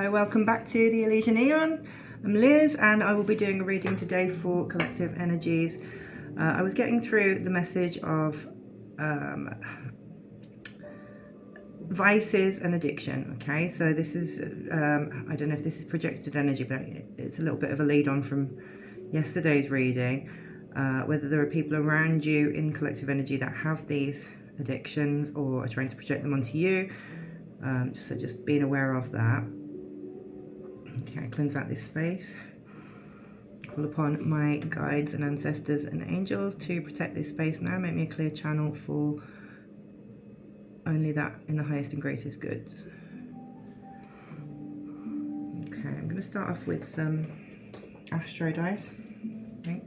Hello, welcome back to the Elizian Aeon. I'm Liz and I will be doing a reading today for collective energies. I was getting through the message of vices and addiction. Okay, so this is, I don't know if this is projected energy, but it's a little bit of a lead on from yesterday's reading. Whether there are people around you in collective energy that have these addictions or are trying to project them onto you. So just being aware of that. Okay, cleanse out this space. Call upon my guides and ancestors and angels to protect this space now. Make me a clear channel for only that in the highest and greatest goods. Okay, I'm going to start off with some astro dice. Okay.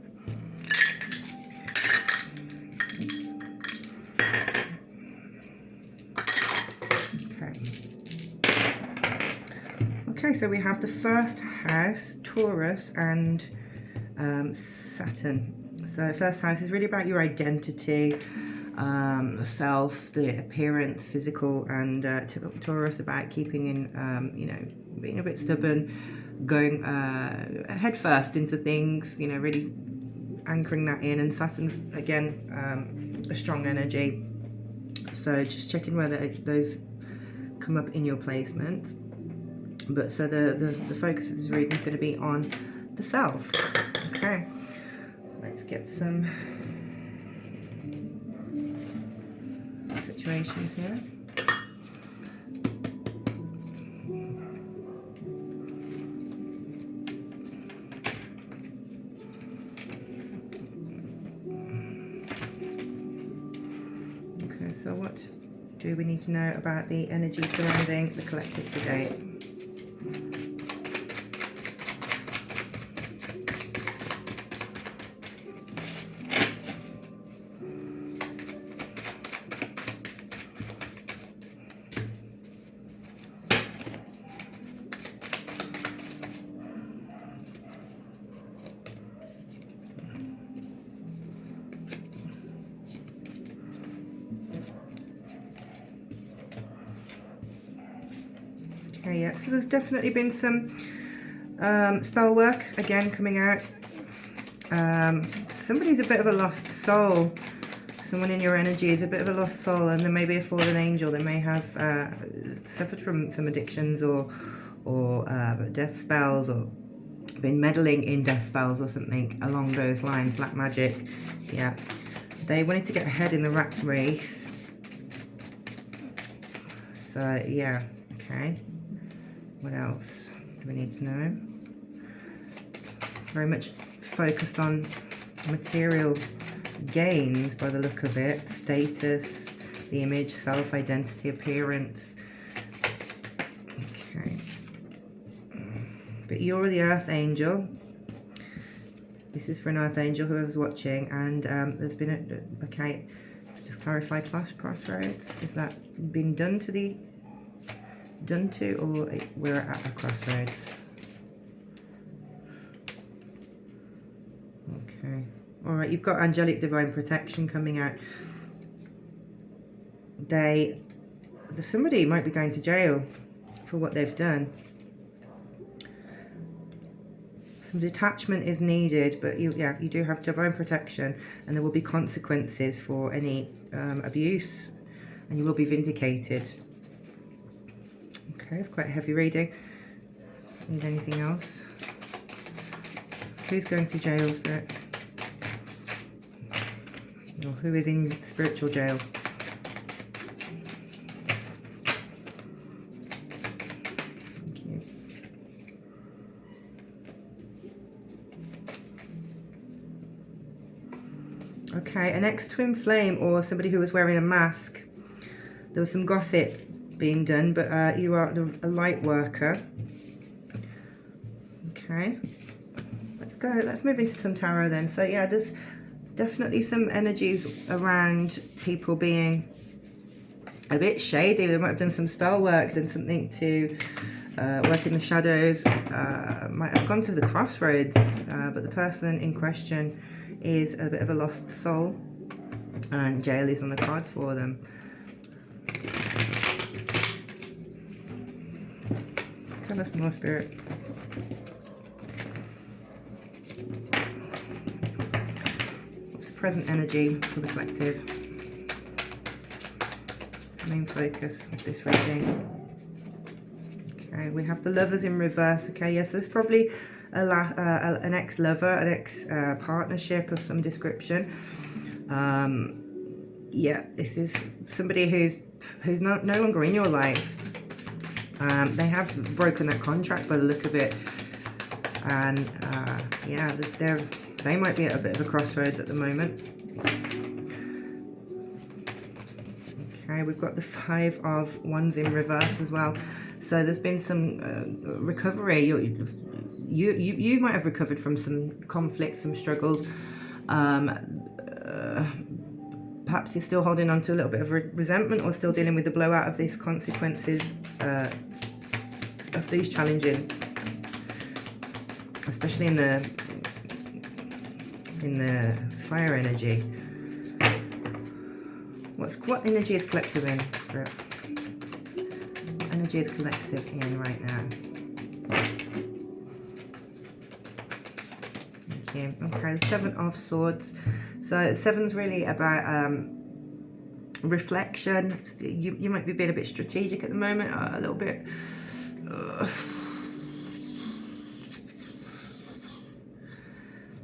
Okay, so we have the first house, Taurus, and Saturn. So first house is really about your identity, self, the appearance, physical, and Taurus about keeping in, you know, being a bit stubborn, going head first into things, you know, really anchoring that in. And Saturn's, again, a strong energy. So just checking whether those come up in your placement. But so the focus of this reading is going to be on the self. Okay, let's get some situations here. Okay, so what do we need to know about the energy surrounding the collective today? Okay, yeah, so there's definitely been some spell work again coming out. Somebody's a bit of a lost soul. Someone in your energy is a bit of a lost soul, and there may be a fallen angel. They may have suffered from some addictions or death spells, or been meddling in death spells or something along those lines. Black magic, yeah. They wanted to get ahead in the rat race. So yeah, okay. What else do we need to know? Very much focused on material gains by the look of it. Status, the image, self-identity, appearance. Okay. But you're the Earth Angel. This is for an Earth Angel, whoever's watching. And there's been a... Okay, just clarify crossroads. Is that being done to or we're at a crossroads? Okay, all right, you've got angelic divine protection coming out. Somebody might be going to jail for what they've done. Some detachment is needed, but you do have divine protection, and there will be consequences for any abuse, and you will be vindicated. Okay, it's quite a heavy reading. Need anything else? Who's going to jail, Spirit? Or who is in spiritual jail? Thank you. Okay, an ex-twin flame or somebody who was wearing a mask. There was some gossip being done, but you are a light worker. Okay, let's move into some tarot then. So yeah, there's definitely some energies around people being a bit shady. They might have done some spell work, done something to work in the shadows, might have gone to the crossroads, but the person in question is a bit of a lost soul, and jail is on the cards for them. Tell us more, Spirit. What's the present energy for the collective? What's the main focus of this reading? Okay, we have the Lovers in reverse. Okay, yes, there's probably an ex-lover, an ex-partnership of some description. Yeah, this is somebody who's no longer in your life. They have broken that contract by the look of it, and yeah, they might be at a bit of a crossroads at the moment. Okay, we've got the 5 of Wands in reverse as well. So there's been some recovery. You might have recovered from some conflicts, some struggles. Perhaps you're still holding on to a little bit of resentment, or still dealing with the blowout of these consequences of these challenges, especially in the fire energy. What energy is collective in, Spirit? What energy is collective in right now? Thank you. Okay, the 7 of Swords. So 7's really about reflection. You might be being a bit strategic at the moment, a little bit.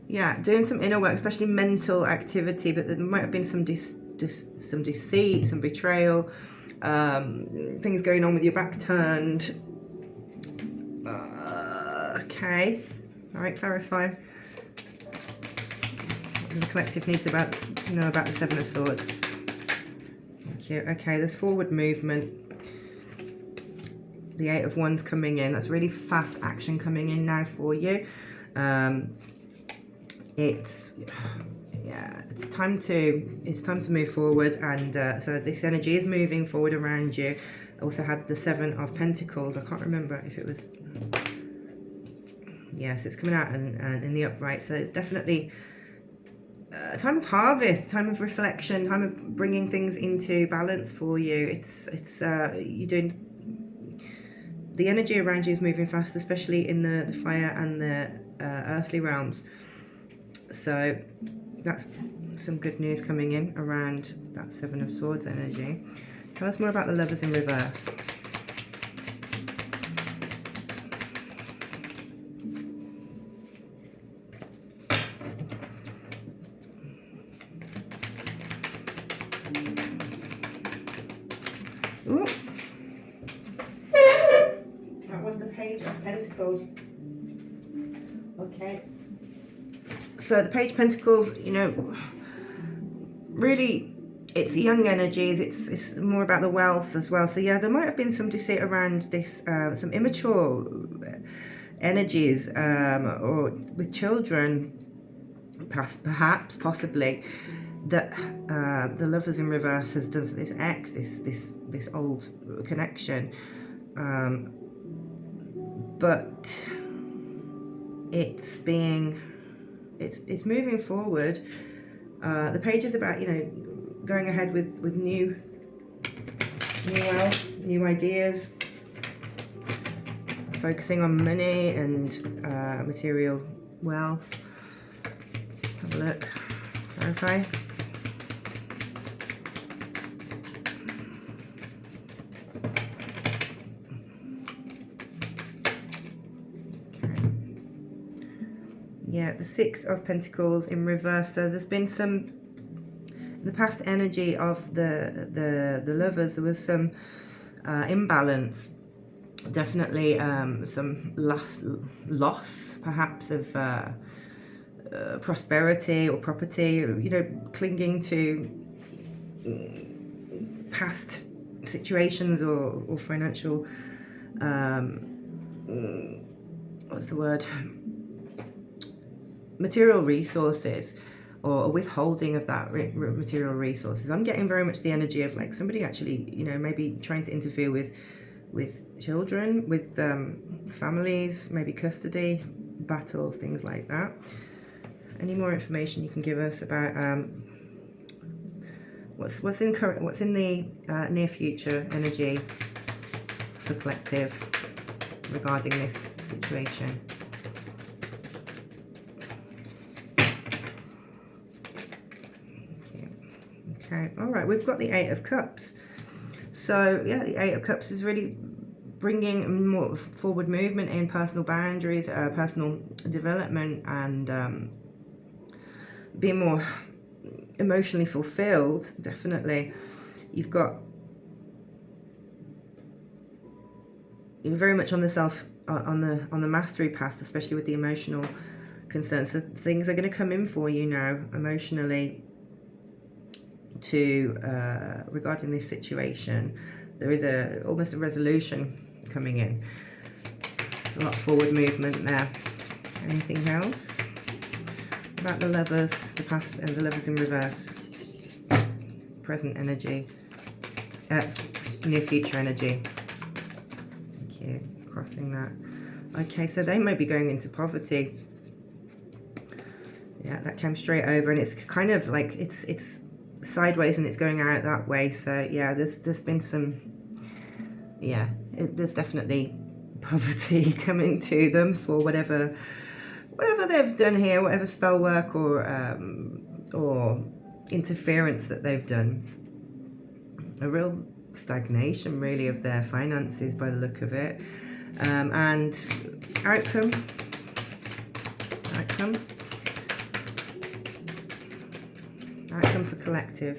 Yeah, doing some inner work, especially mental activity, but there might have been some deceit, some betrayal, things going on with your back turned. Okay, all right, clarify. What the collective needs to know about the 7 of Swords. Thank you. Okay, there's forward movement. The 8 of Wands coming in. That's really fast action coming in now for you. It's time to move forward, and so this energy is moving forward around you. I also had the 7 of Pentacles. I can't remember if it was, yes, it's coming out and in the upright. So it's definitely a time of harvest, time of reflection, time of bringing things into balance for you. It's you're doing. The energy around you is moving fast, especially in the fire and the earthly realms. So that's some good news coming in around that 7 of Swords energy. Tell us more about the Lovers in reverse. Ooh. That was the Page of Pentacles. Okay. So the Page of Pentacles, you know, really it's young energies. It's more about the wealth as well. So yeah, there might have been some deceit around this, some immature energies, or with children, perhaps, possibly, that the Lovers in reverse has done this old connection, but it's moving forward. The page is about, you know, going ahead with new wealth, new ideas, focusing on money and material wealth. Have a look. Clarify. Yeah, the 6 of Pentacles in reverse. So there's been some, in the past energy of the lovers, there was some imbalance. Definitely some loss, perhaps, of prosperity or property. You know, clinging to past situations or financial. What's the word? Material resources, or a withholding of that material resources. I'm getting very much the energy of like somebody actually, you know, maybe trying to interfere with children, with families, maybe custody battles, things like that. Any more information you can give us about what's in the near future energy for collective? regarding this situation. Okay, all right, we've got the Eight of Cups. So yeah, the Eight of Cups is really bringing more forward movement in personal boundaries, personal development, and being more emotionally fulfilled. Definitely, you're very much on the on the mastery path, especially with the emotional concerns. So things are going to come in for you now emotionally to regarding this situation. There is almost a resolution coming in. There's a lot of forward movement there. Anything else about the Lovers, the past, and the Lovers in reverse? Present energy, near future energy. Thank you. Crossing that. Okay, so they may be going into poverty. Yeah, that came straight over, and it's kind of like it's sideways and it's going out that way. So yeah, there's been some, yeah, there's definitely poverty coming to them for whatever they've done here, whatever spell work or interference that they've done. A real stagnation really of their finances by the look of it. And outcome for collective.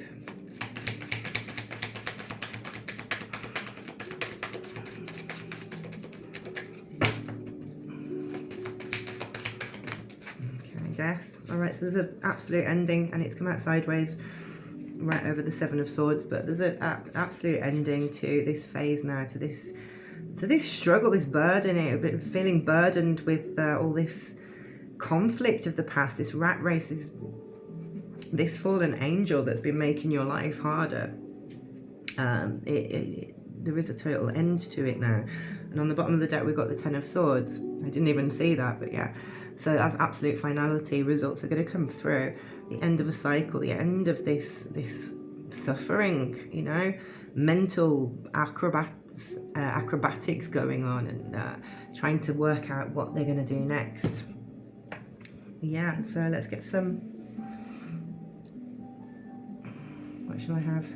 Okay, death. All right, so there's an absolute ending, and it's come out sideways right over the Seven of Swords, but there's an absolute ending to this phase now, to this struggle, this burden, feeling burdened with all this conflict of the past, this rat race, this fallen angel that's been making your life harder. There is a total end to it now. And on the bottom of the deck, we've got the Ten of Swords. I didn't even see that, but yeah. So that's absolute finality. Results are going to come through. The end of a cycle, the end of this suffering, you know, mental acrobatics going on, and trying to work out what they're going to do next. Yeah, so let's get some. What shall I have?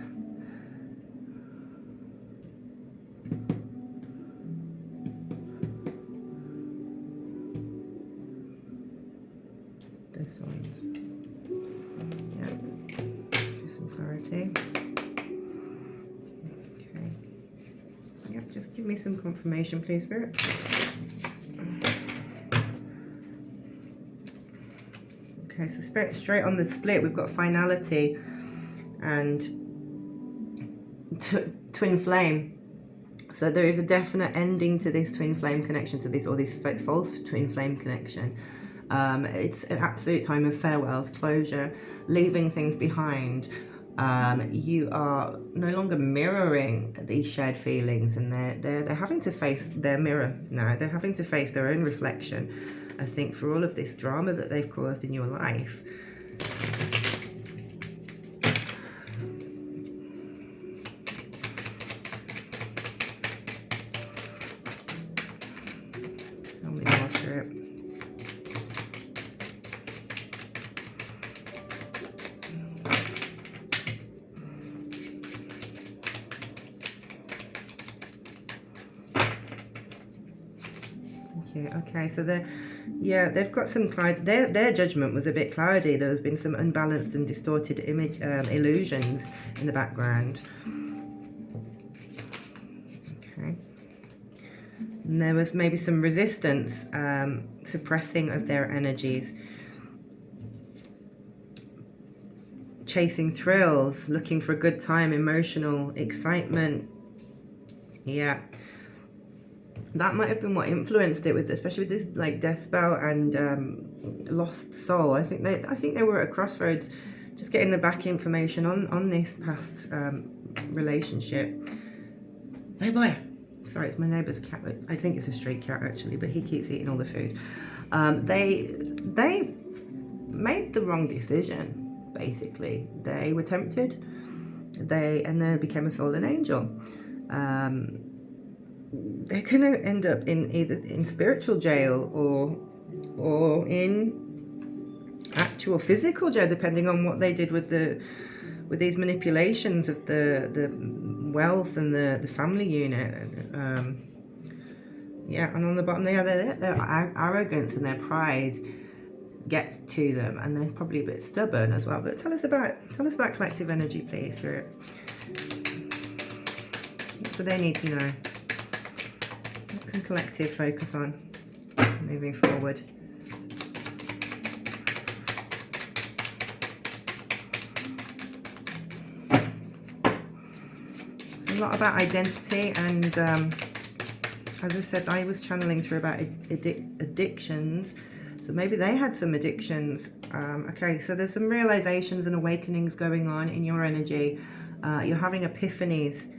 This one. Yeah. Get some clarity. Okay. Yep, just give me some confirmation, please, Spirit. Okay, so straight on the split, we've got finality and twin flame. So there is a definite ending to this twin flame connection, to this, or this false twin flame connection. It's an absolute time of farewells, closure, leaving things behind. You are no longer mirroring these shared feelings, and they're having to face their mirror now. They're having to face their own reflection, I think, for all of this drama that they've caused in your life. Tell me more, Spirit. Okay, so they've got some cloud. Their judgment was a bit cloudy. There's been some unbalanced and distorted image illusions in the background. Okay, and there was maybe some resistance, suppressing of their energies, chasing thrills, looking for a good time, emotional excitement. Yeah. That might have been what influenced it, especially with this like death spell and lost soul. I think they were at a crossroads, just getting the back information on this past relationship. Hey boy, sorry, it's my neighbour's cat. I think it's a stray cat actually, but he keeps eating all the food. They made the wrong decision. Basically, they were tempted. They became a fallen angel. they're going to end up in either in spiritual jail or in actual physical jail, depending on what they did with these manipulations of the wealth and the family unit. Yeah, and on the bottom, their arrogance and their pride gets to them, and they're probably a bit stubborn as well. But tell us about collective energy, please, Spirit. What do they need to know? What can collective focus on moving forward? It's a lot about identity, and as I said, I was channeling through about addictions. So maybe they had some addictions. Okay, so there's some realizations and awakenings going on in your energy. You're having epiphanies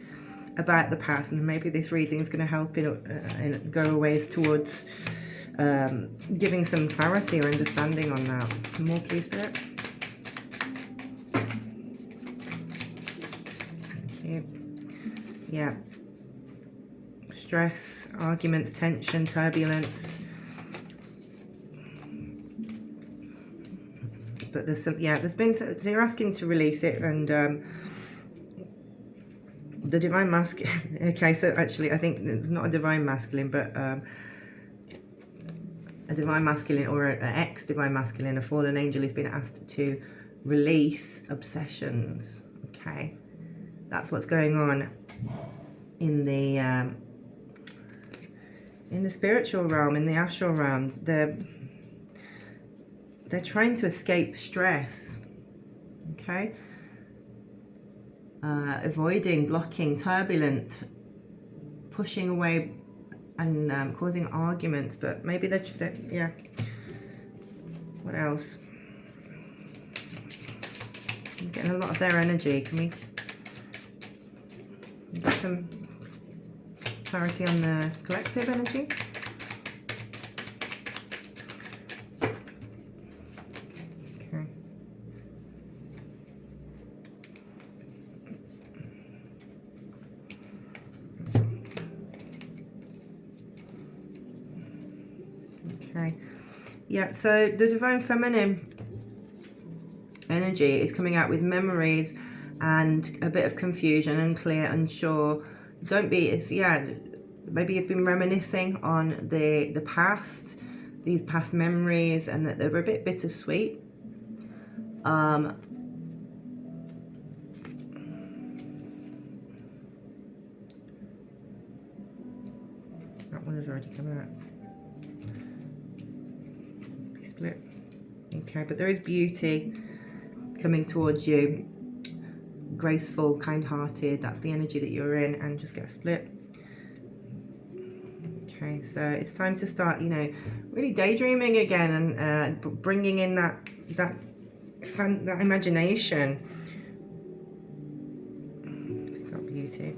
about the past, and maybe this reading is going to help in go a ways towards giving some clarity or understanding on that. More, please, Spirit. Thank you. Yeah. Stress, arguments, tension, turbulence. But there's some, yeah, there's been, so you're asking to release it, and the divine masculine. Okay, so actually I think it's not a divine masculine, but a divine masculine or an ex-divine masculine, a fallen angel, has been asked to release obsessions. Okay, that's what's going on in the spiritual realm, in the astral realm. They're trying to escape stress. Okay. Avoiding, blocking, turbulent, pushing away, and causing arguments. But maybe they're yeah. What else? I'm getting a lot of their energy. Can we get some clarity on the collective energy? Yeah, so the divine feminine energy is coming out with memories and a bit of confusion, unclear, unsure. Don't be, it's, yeah, maybe you've been reminiscing on the past, these past memories, and that they were a bit bittersweet. That one has already come out. Split. Okay, but there is beauty coming towards you. Graceful, kind-hearted. That's the energy that you're in, and just get split. Okay, so it's time to start, you know, really daydreaming again, and bringing in that imagination. Got beauty.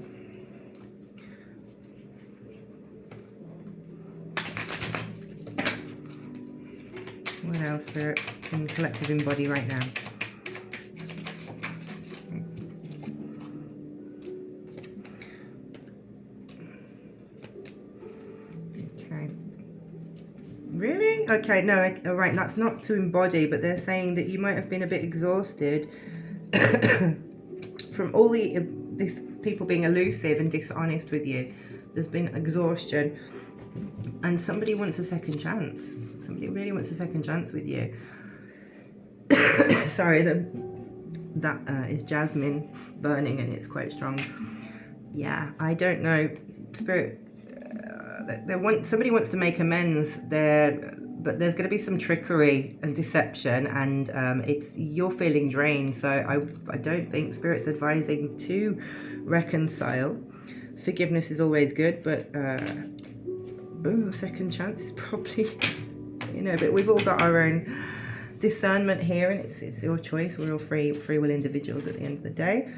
What else, Spirit, can collective embody right now? Okay. Really? Okay, no, all right, that's not to embody, but they're saying that you might have been a bit exhausted from all these people being elusive and dishonest with you. There's been exhaustion. And somebody wants a second chance. Somebody really wants a second chance with you. Sorry, that is jasmine burning, and it's quite strong. Yeah, I don't know. Spirit, somebody wants to make amends there, but there's going to be some trickery and deception, and you're feeling drained. So I don't think Spirit's advising to reconcile. Forgiveness is always good, but second chance is probably, you know, but we've all got our own discernment here, and it's your choice. We're all free will individuals at the end of the day.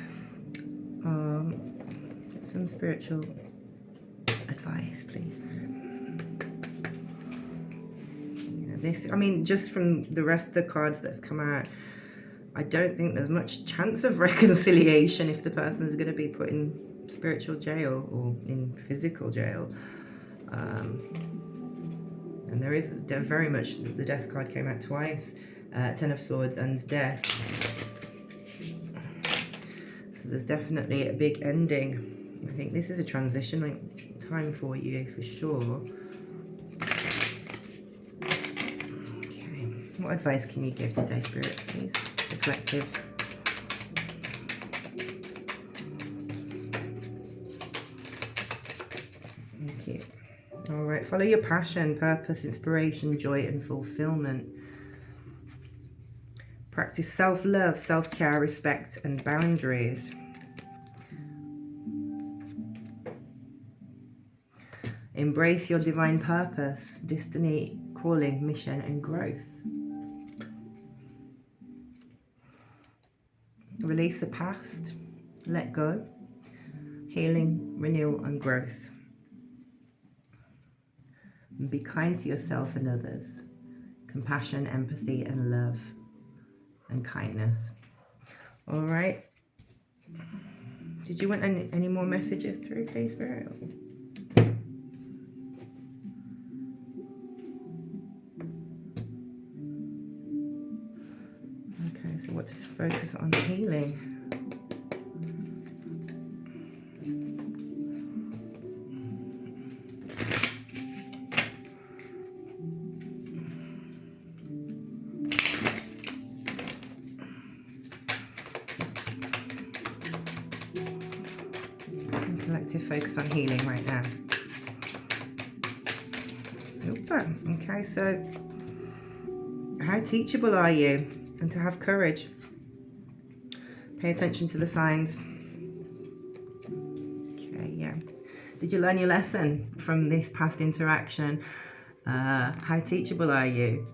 Get some spiritual advice, please. Yeah, this, I mean, just from the rest of the cards that have come out, I don't think there's much chance of reconciliation if the person's going to be put in spiritual jail or in physical jail. And there is very much, the death card came out twice, Ten of Swords and death. So there's definitely a big ending. I think this is a transition time for you for sure. Okay, what advice can you give today, Spirit, please? The collective. Thank you. All right, follow your passion, purpose, inspiration, joy, and fulfillment. Practice self-love, self-care, respect, and boundaries. Embrace your divine purpose, destiny, calling, mission, and growth. Release the past, let go, healing, renewal, and growth. And be kind to yourself and others. Compassion, empathy, and love, and kindness. All right. Did you want any more messages through, please, Spirit? Okay, so what to focus on healing. Collective focus on healing right now. Okay, so how teachable are you? And to have courage. Pay attention to the signs. Okay, yeah. Did you learn your lesson from this past interaction? How teachable are you?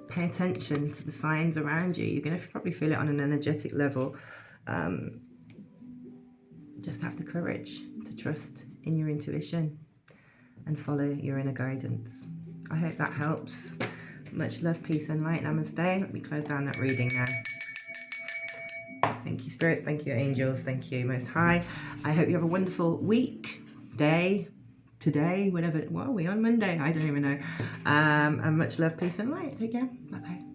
Pay attention to the signs around you. You're going to probably feel it on an energetic level. Just have the courage to trust in your intuition and follow your inner guidance. I hope that helps. Much love, peace, and light. Namaste. Let me close down that reading now. Thank you, spirits. Thank you, angels. Thank you, Most High. I hope you have a wonderful week, day, today, whenever. What are we on? Monday? I don't even know. And much love, peace, and light. Take care. Bye-bye.